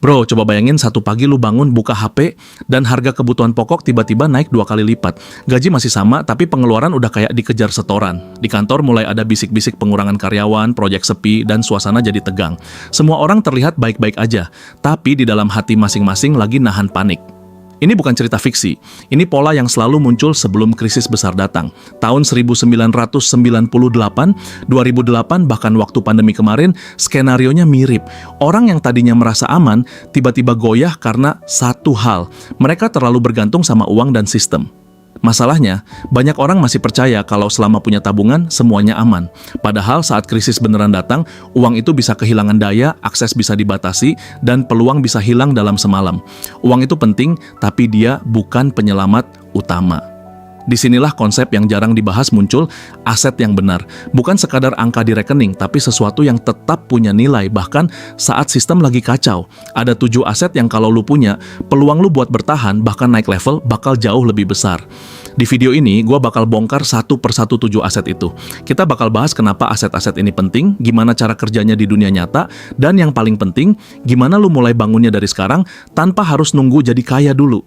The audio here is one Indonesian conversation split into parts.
Bro, coba bayangin satu pagi lu bangun buka HP dan harga kebutuhan pokok tiba-tiba naik 2 kali lipat. Gaji masih sama, tapi pengeluaran udah kayak dikejar setoran. Di kantor mulai ada bisik-bisik pengurangan karyawan, proyek sepi, dan suasana jadi tegang. Semua orang terlihat baik-baik aja, tapi di dalam hati masing-masing lagi nahan panik. Ini bukan cerita fiksi, ini pola yang selalu muncul sebelum krisis besar datang. Tahun 1998, 2008, bahkan waktu pandemi kemarin, skenarionya mirip. Orang yang tadinya merasa aman, tiba-tiba goyah karena satu hal. Mereka terlalu bergantung sama uang dan sistem. Masalahnya, banyak orang masih percaya kalau selama punya tabungan, semuanya aman. Padahal saat krisis beneran datang, uang itu bisa kehilangan daya, akses bisa dibatasi, dan peluang bisa hilang dalam semalam. Uang itu penting, tapi dia bukan penyelamat utama. Disinilah konsep yang jarang dibahas muncul, aset yang benar. Bukan sekadar angka di rekening, tapi sesuatu yang tetap punya nilai. Bahkan saat sistem lagi kacau, ada 7 aset yang kalau lu punya, peluang lu buat bertahan, bahkan naik level, bakal jauh lebih besar. Di video ini, gue bakal bongkar satu persatu 7 aset itu. Kita bakal bahas kenapa aset-aset ini penting, gimana cara kerjanya di dunia nyata, dan yang paling penting, gimana lu mulai bangunnya dari sekarang, tanpa harus nunggu jadi kaya dulu.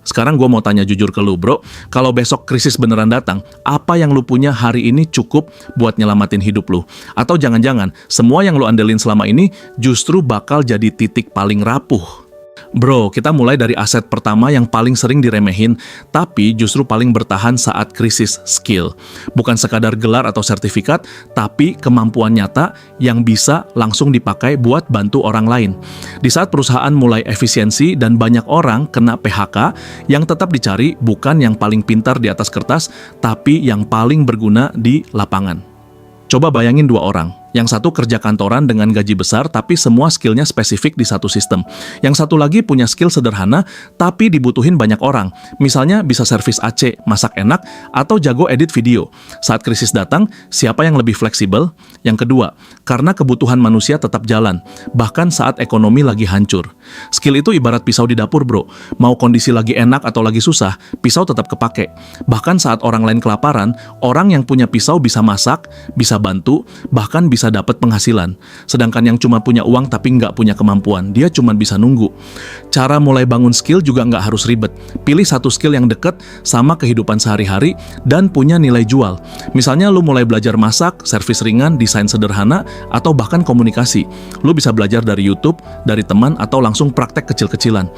Sekarang gue mau tanya jujur ke lu, bro. Kalau besok krisis beneran datang, apa yang lu punya hari ini cukup buat nyelamatin hidup lu? Atau jangan-jangan, semua yang lu andelin selama ini justru bakal jadi titik paling rapuh? Bro, kita mulai dari aset pertama yang paling sering diremehin, tapi justru paling bertahan saat krisis, skill. Bukan sekadar gelar atau sertifikat, tapi kemampuan nyata yang bisa langsung dipakai buat bantu orang lain. Di saat perusahaan mulai efisiensi dan banyak orang kena PHK, yang tetap dicari bukan yang paling pintar di atas kertas, tapi yang paling berguna di lapangan. Coba bayangin 2 orang. Yang satu kerja kantoran dengan gaji besar, tapi semua skillnya spesifik di satu sistem. Yang satu lagi punya skill sederhana, tapi dibutuhin banyak orang. Misalnya bisa servis AC, masak enak, atau jago edit video. Saat krisis datang, siapa yang lebih fleksibel? Yang kedua, karena kebutuhan manusia tetap jalan, bahkan saat ekonomi lagi hancur. Skill itu ibarat pisau di dapur, bro. Mau kondisi lagi enak atau lagi susah, pisau tetap kepake. Bahkan saat orang lain kelaparan, orang yang punya pisau bisa masak, bisa bantu, bahkan bisa dapat penghasilan. Sedangkan yang cuma punya uang tapi nggak punya kemampuan, dia cuma bisa nunggu. Cara mulai bangun skill juga nggak harus ribet. Pilih satu skill yang deket sama kehidupan sehari-hari dan punya nilai jual. Misalnya lu mulai belajar masak, servis ringan, desain sederhana, atau bahkan komunikasi. Lu bisa belajar dari YouTube, dari teman, atau langsung praktek kecil-kecilan.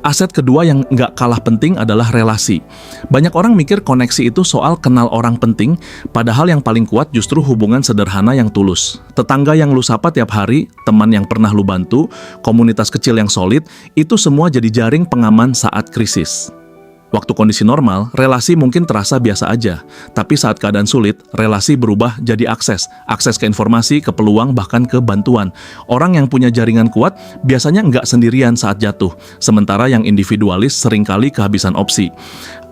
Aset kedua yang nggak kalah penting adalah relasi. Banyak orang mikir koneksi itu soal kenal orang penting, padahal yang paling kuat justru hubungan sederhana yang tulus. Tetangga yang lu sapa tiap hari, teman yang pernah lu bantu, komunitas kecil yang solid, itu semua jadi jaring pengaman saat krisis. Waktu kondisi normal, relasi mungkin terasa biasa aja. Tapi saat keadaan sulit, relasi berubah jadi akses. Akses ke informasi, ke peluang, bahkan ke bantuan. Orang yang punya jaringan kuat biasanya nggak sendirian saat jatuh. Sementara yang individualis seringkali kehabisan opsi.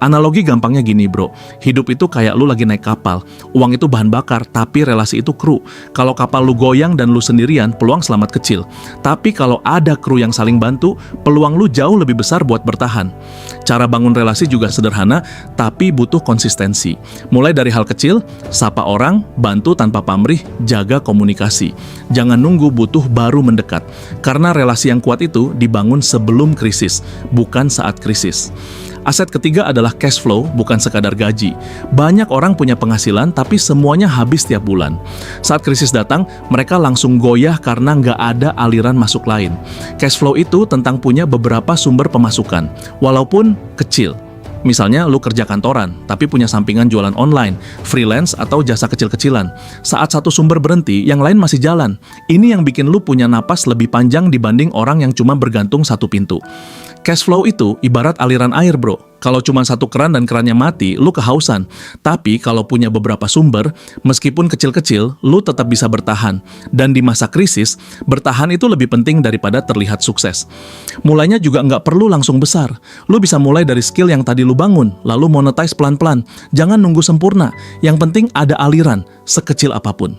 Analogi gampangnya gini, bro. Hidup itu kayak lu lagi naik kapal. Uang itu bahan bakar, tapi relasi itu kru. Kalau kapal lu goyang dan lu sendirian, peluang selamat kecil. Tapi kalau ada kru yang saling bantu, peluang lu jauh lebih besar buat bertahan. Cara bangun relasi juga sederhana, tapi butuh konsistensi. Mulai dari hal kecil, sapa orang, bantu tanpa pamrih, jaga komunikasi. Jangan nunggu butuh baru mendekat. Karena relasi yang kuat itu dibangun sebelum krisis, bukan saat krisis. Aset ketiga adalah cash flow, bukan sekadar gaji. Banyak orang punya penghasilan, tapi semuanya habis tiap bulan. Saat krisis datang, mereka langsung goyah karena nggak ada aliran masuk lain. Cash flow itu tentang punya beberapa sumber pemasukan, walaupun kecil. Misalnya lu kerja kantoran, tapi punya sampingan jualan online, freelance, atau jasa kecil-kecilan. Saat satu sumber berhenti, yang lain masih jalan. Ini yang bikin lu punya napas lebih panjang dibanding orang yang cuma bergantung satu pintu. Cash flow itu ibarat aliran air, bro. Kalau cuma satu keran dan kerannya mati, lu kehausan. Tapi kalau punya beberapa sumber, meskipun kecil-kecil, lu tetap bisa bertahan. Dan di masa krisis, bertahan itu lebih penting daripada terlihat sukses. Mulainya juga nggak perlu langsung besar. Lu bisa mulai dari skill yang tadi lu bangun, lalu monetize pelan-pelan. Jangan nunggu sempurna. Yang penting ada aliran, sekecil apapun.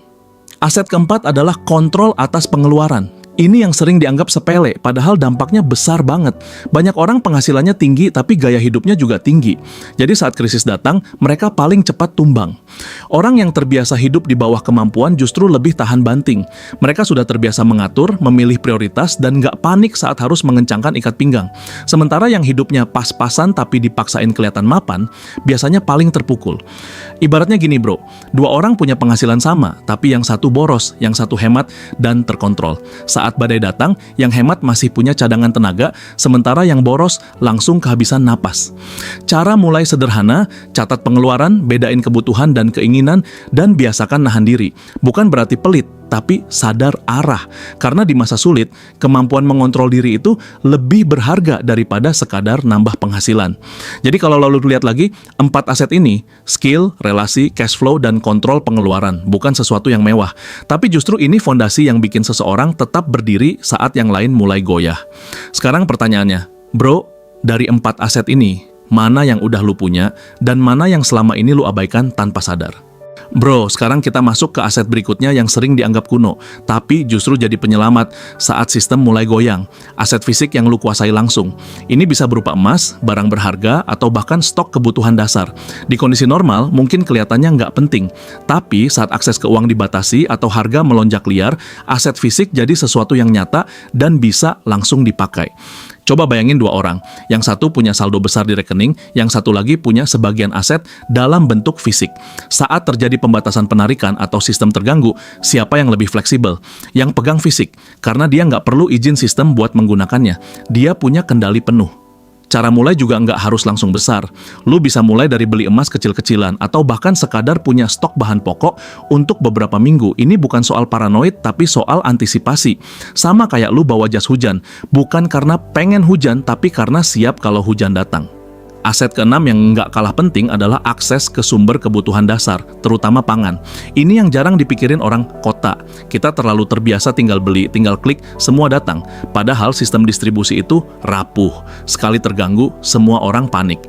Aset keempat adalah kontrol atas pengeluaran. Ini yang sering dianggap sepele, padahal dampaknya besar banget. Banyak orang penghasilannya tinggi, tapi gaya hidupnya juga tinggi. Jadi saat krisis datang, mereka paling cepat tumbang. Orang yang terbiasa hidup di bawah kemampuan justru lebih tahan banting. Mereka sudah terbiasa mengatur, memilih prioritas, dan nggak panik saat harus mengencangkan ikat pinggang. Sementara yang hidupnya pas-pasan tapi dipaksain kelihatan mapan, biasanya paling terpukul. Ibaratnya gini bro, dua orang punya penghasilan sama, tapi yang satu boros, yang satu hemat, dan terkontrol. Saat badai datang, yang hemat masih punya cadangan tenaga, sementara yang boros langsung kehabisan napas. Cara mulai sederhana, catat pengeluaran, bedain kebutuhan dan keinginan, dan biasakan nahan diri. Bukan berarti pelit, tapi sadar arah. Karena di masa sulit, kemampuan mengontrol diri itu lebih berharga daripada sekadar nambah penghasilan. Jadi kalau lalu lihat lagi, 4 aset ini, skill, relasi, cash flow, dan kontrol pengeluaran, bukan sesuatu yang mewah. Tapi justru ini fondasi yang bikin seseorang tetap berdiri saat yang lain mulai goyah. Sekarang pertanyaannya, bro, dari 4 aset ini, mana yang udah lu punya, dan mana yang selama ini lu abaikan tanpa sadar? Bro, sekarang kita masuk ke aset berikutnya yang sering dianggap kuno, tapi justru jadi penyelamat saat sistem mulai goyang. Aset fisik yang lu kuasai langsung. Ini bisa berupa emas, barang berharga, atau bahkan stok kebutuhan dasar. Di kondisi normal, mungkin kelihatannya nggak penting. Tapi saat akses ke uang dibatasi atau harga melonjak liar, aset fisik jadi sesuatu yang nyata dan bisa langsung dipakai. Coba bayangin dua orang, yang satu punya saldo besar di rekening, yang satu lagi punya sebagian aset dalam bentuk fisik. Saat terjadi pembatasan penarikan atau sistem terganggu, siapa yang lebih fleksibel? Yang pegang fisik, karena dia nggak perlu izin sistem buat menggunakannya. Dia punya kendali penuh. Cara mulai juga nggak harus langsung besar. Lu bisa mulai dari beli emas kecil-kecilan atau bahkan sekadar punya stok bahan pokok untuk beberapa minggu. Ini bukan soal paranoid tapi soal antisipasi. Sama kayak lu bawa jas hujan, bukan karena pengen hujan tapi karena siap kalau hujan datang. Aset keenam yang nggak kalah penting adalah akses ke sumber kebutuhan dasar, terutama pangan. Ini yang jarang dipikirin orang kota. Kita terlalu terbiasa tinggal beli, tinggal klik, semua datang. Padahal sistem distribusi itu rapuh. Sekali terganggu, semua orang panik.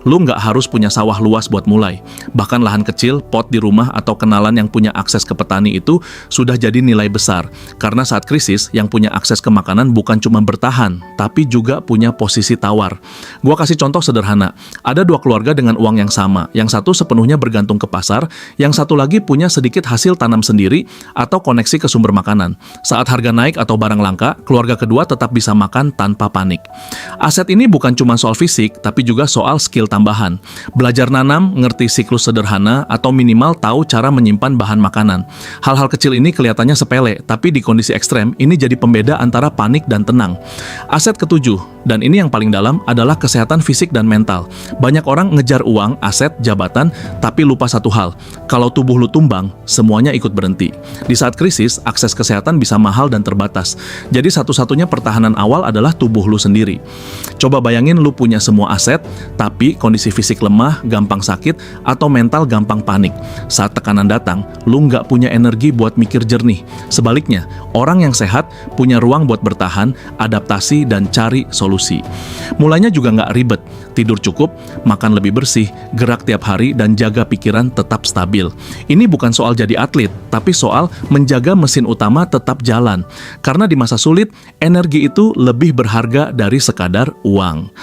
Lu nggak harus punya sawah luas buat mulai. Bahkan lahan kecil, pot di rumah, atau kenalan yang punya akses ke petani itu sudah jadi nilai besar. Karena saat krisis, yang punya akses ke makanan bukan cuma bertahan, tapi juga punya posisi tawar. Gua kasih contoh sederhana. Ada dua keluarga dengan uang yang sama. Yang satu sepenuhnya bergantung ke pasar, yang satu lagi punya sedikit hasil tanam sendiri atau koneksi ke sumber makanan. Saat harga naik atau barang langka, keluarga kedua tetap bisa makan tanpa panik. Aset ini bukan cuma soal fisik, tapi juga soal skill tambahan. Belajar nanam, ngerti siklus sederhana, atau minimal tahu cara menyimpan bahan makanan. Hal-hal kecil ini kelihatannya sepele, tapi di kondisi ekstrem, ini jadi pembeda antara panik dan tenang. Aset ketujuh, dan ini yang paling dalam, adalah kesehatan fisik dan mental. Banyak orang ngejar uang, aset, jabatan, tapi lupa satu hal. Kalau tubuh lu tumbang, semuanya ikut berhenti. Di saat krisis, akses kesehatan bisa mahal dan terbatas. Jadi satu-satunya pertahanan awal adalah tubuh lu sendiri. Coba bayangin lu punya semua aset, tapi kondisi fisik lemah, gampang sakit, atau mental gampang panik. Saat tekanan datang, lu nggak punya energi buat mikir jernih. Sebaliknya, orang yang sehat punya ruang buat bertahan, adaptasi, dan cari solusi. Mulainya juga nggak ribet, tidur cukup, makan lebih bersih, gerak tiap hari, dan jaga pikiran tetap stabil. Ini bukan soal jadi atlet, tapi soal menjaga mesin utama tetap jalan. Karena di masa sulit, energi itu lebih berharga dari sekadar uang.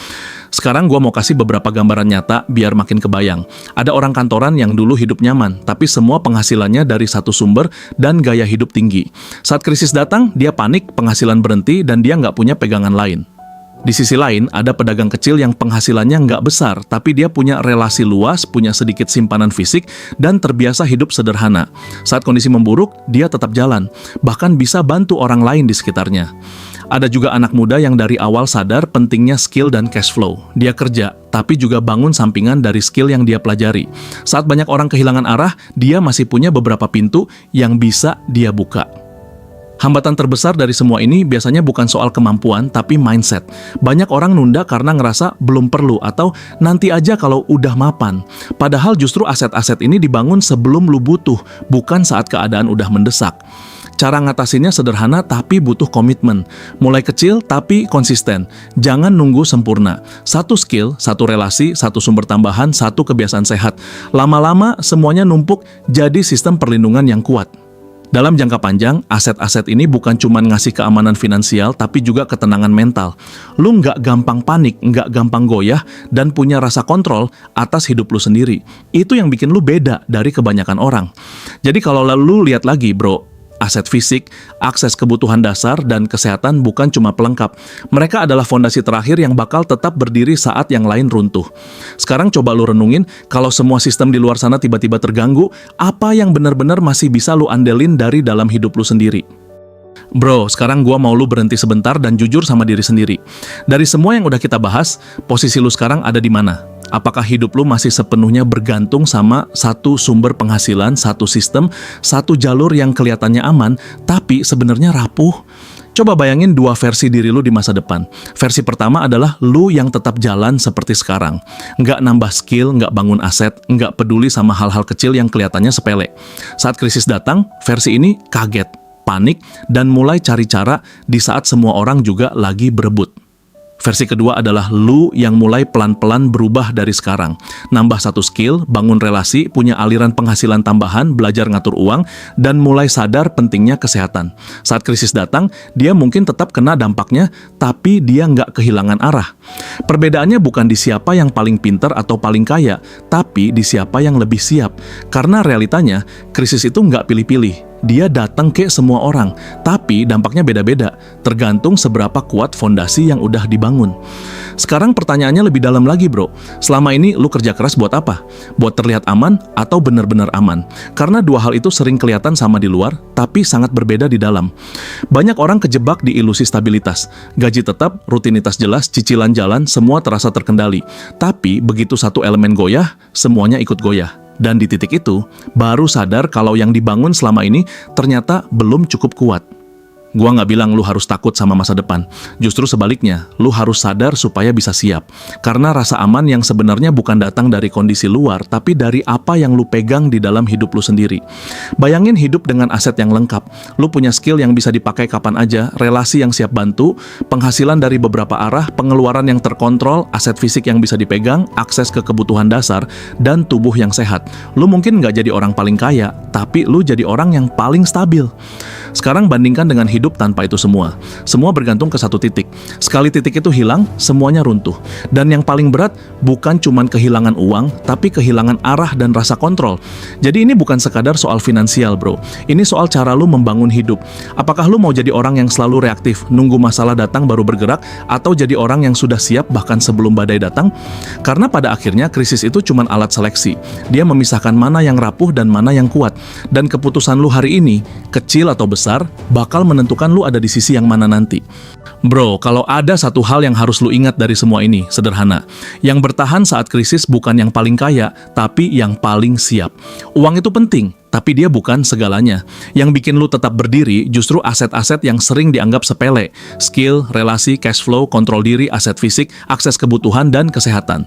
Sekarang gue mau kasih beberapa gambaran nyata biar makin kebayang. Ada orang kantoran yang dulu hidup nyaman, tapi semua penghasilannya dari satu sumber dan gaya hidup tinggi. Saat krisis datang, dia panik, penghasilan berhenti, dan dia nggak punya pegangan lain. Di sisi lain, ada pedagang kecil yang penghasilannya nggak besar, tapi dia punya relasi luas, punya sedikit simpanan fisik, dan terbiasa hidup sederhana. Saat kondisi memburuk, dia tetap jalan, bahkan bisa bantu orang lain di sekitarnya. Ada juga anak muda yang dari awal sadar pentingnya skill dan cash flow. Dia kerja, tapi juga bangun sampingan dari skill yang dia pelajari. Saat banyak orang kehilangan arah, dia masih punya beberapa pintu yang bisa dia buka. Hambatan terbesar dari semua ini biasanya bukan soal kemampuan, tapi mindset. Banyak orang nunda karena ngerasa belum perlu atau nanti aja kalau udah mapan. Padahal justru aset-aset ini dibangun sebelum lu butuh, bukan saat keadaan udah mendesak. Cara ngatasinnya sederhana tapi butuh komitmen. Mulai kecil tapi konsisten. Jangan nunggu sempurna. Satu skill, satu relasi, satu sumber tambahan, satu kebiasaan sehat. Lama-lama semuanya numpuk jadi sistem perlindungan yang kuat. Dalam jangka panjang, aset-aset ini bukan cuma ngasih keamanan finansial, tapi juga ketenangan mental. Lu nggak gampang panik, nggak gampang goyah, dan punya rasa kontrol atas hidup lu sendiri. Itu yang bikin lu beda dari kebanyakan orang. Jadi kalau lu lihat lagi, bro, aset fisik, akses kebutuhan dasar, dan kesehatan bukan cuma pelengkap. Mereka adalah fondasi terakhir yang bakal tetap berdiri saat yang lain runtuh. Sekarang coba lu renungin, kalau semua sistem di luar sana tiba-tiba terganggu, apa yang benar-benar masih bisa lu andelin dari dalam hidup lu sendiri? Bro, sekarang gua mau lu berhenti sebentar dan jujur sama diri sendiri. Dari semua yang udah kita bahas, posisi lu sekarang ada di mana? Apakah hidup lu masih sepenuhnya bergantung sama satu sumber penghasilan, satu sistem, satu jalur yang kelihatannya aman, tapi sebenarnya rapuh? Coba bayangin dua versi diri lu di masa depan. Versi pertama adalah lu yang tetap jalan seperti sekarang. Nggak nambah skill, nggak bangun aset, nggak peduli sama hal-hal kecil yang kelihatannya sepele. Saat krisis datang, versi ini kaget, panik, dan mulai cari cara di saat semua orang juga lagi berebut. Versi kedua adalah lu yang mulai pelan-pelan berubah dari sekarang. Nambah satu skill, bangun relasi, punya aliran penghasilan tambahan, belajar ngatur uang, dan mulai sadar pentingnya kesehatan. Saat krisis datang, dia mungkin tetap kena dampaknya, tapi dia nggak kehilangan arah. Perbedaannya bukan di siapa yang paling pintar atau paling kaya, tapi di siapa yang lebih siap. Karena realitanya, krisis itu nggak pilih-pilih. Dia datang ke semua orang, tapi dampaknya beda-beda, tergantung seberapa kuat fondasi yang udah dibangun. Sekarang pertanyaannya lebih dalam lagi, bro. Selama ini lu kerja keras buat apa? Buat terlihat aman atau benar-benar aman? Karena dua hal itu sering kelihatan sama di luar, tapi sangat berbeda di dalam. Banyak orang kejebak di ilusi stabilitas. Gaji tetap, rutinitas jelas, cicilan jalan, semua terasa terkendali. Tapi begitu satu elemen goyah, semuanya ikut goyah. Dan di titik itu, baru sadar kalau yang dibangun selama ini ternyata belum cukup kuat. Gua nggak bilang lu harus takut sama masa depan. Justru sebaliknya, lu harus sadar supaya bisa siap. Karena rasa aman yang sebenarnya bukan datang dari kondisi luar, tapi dari apa yang lu pegang di dalam hidup lu sendiri. Bayangin hidup dengan aset yang lengkap. Lu punya skill yang bisa dipakai kapan aja, relasi yang siap bantu, penghasilan dari beberapa arah, pengeluaran yang terkontrol, aset fisik yang bisa dipegang, akses ke kebutuhan dasar, dan tubuh yang sehat. Lu mungkin nggak jadi orang paling kaya, tapi lu jadi orang yang paling stabil. Sekarang bandingkan dengan hidup tanpa itu semua. Semua bergantung ke satu titik. Sekali titik itu hilang, semuanya runtuh. Dan yang paling berat bukan cuman kehilangan uang, tapi kehilangan arah dan rasa kontrol. Jadi ini bukan sekadar soal finansial, bro. Ini soal cara lu membangun hidup. Apakah lu mau jadi orang yang selalu reaktif, nunggu masalah datang baru bergerak, atau jadi orang yang sudah siap bahkan sebelum badai datang? Karena pada akhirnya krisis itu cuman alat seleksi. Dia memisahkan mana yang rapuh dan mana yang kuat. Dan keputusan lu hari ini, kecil atau besar, bakal menentukan lu ada di sisi yang mana nanti. Bro, kalau ada satu hal yang harus lu ingat dari semua ini, sederhana. Yang bertahan saat krisis bukan yang paling kaya, tapi yang paling siap. Uang itu penting, tapi dia bukan segalanya. Yang bikin lu tetap berdiri justru aset-aset yang sering dianggap sepele. Skill, relasi, cash flow, kontrol diri, aset fisik, akses kebutuhan, dan kesehatan.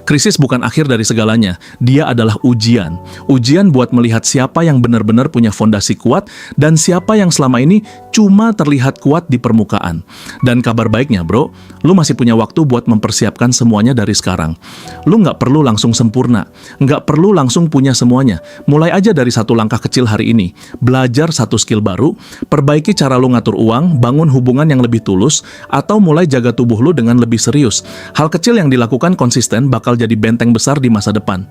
Krisis bukan akhir dari segalanya. Dia adalah ujian. Ujian buat melihat siapa yang benar-benar punya fondasi kuat dan siapa yang selama ini cuma terlihat kuat di permukaan. Dan kabar baiknya, bro, lu masih punya waktu buat mempersiapkan semuanya dari sekarang. Lu nggak perlu langsung sempurna. Nggak perlu langsung punya semuanya. Mulai aja dari satu langkah kecil hari ini. Belajar satu skill baru, perbaiki cara lu ngatur uang, bangun hubungan yang lebih tulus, atau mulai jaga tubuh lu dengan lebih serius. Hal kecil yang dilakukan konsisten bakal jadi benteng besar di masa depan.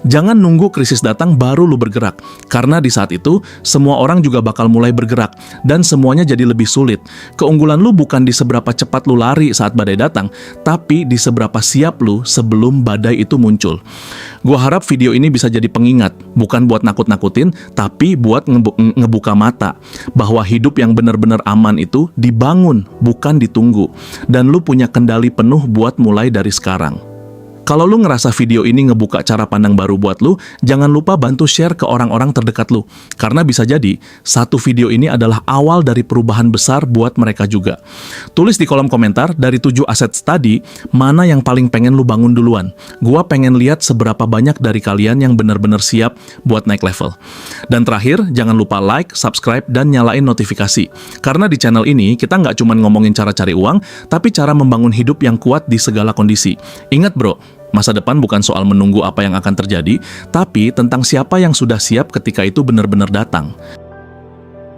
Jangan nunggu krisis datang baru lu bergerak, karena di saat itu, semua orang juga bakal mulai bergerak, dan semuanya jadi lebih sulit. Keunggulan lu bukan di seberapa cepat lu lari saat badai datang, tapi di seberapa siap lu sebelum badai itu muncul. Gua harap video ini bisa jadi pengingat, bukan buat nakut-nakutin, tapi buat ngebuka mata bahwa hidup yang benar-benar aman itu dibangun, bukan ditunggu. Dan lu punya kendali penuh buat mulai dari sekarang. Kalau lu ngerasa video ini ngebuka cara pandang baru buat lu, jangan lupa bantu share ke orang-orang terdekat lu. Karena bisa jadi, satu video ini adalah awal dari perubahan besar buat mereka juga. Tulis di kolom komentar, dari 7 aset tadi, mana yang paling pengen lu bangun duluan. Gua pengen lihat seberapa banyak dari kalian yang benar-benar siap buat naik level. Dan terakhir, jangan lupa like, subscribe, dan nyalain notifikasi. Karena di channel ini, kita nggak cuma ngomongin cara cari uang, tapi cara membangun hidup yang kuat di segala kondisi. Ingat bro, masa depan bukan soal menunggu apa yang akan terjadi, tapi tentang siapa yang sudah siap ketika itu benar-benar datang.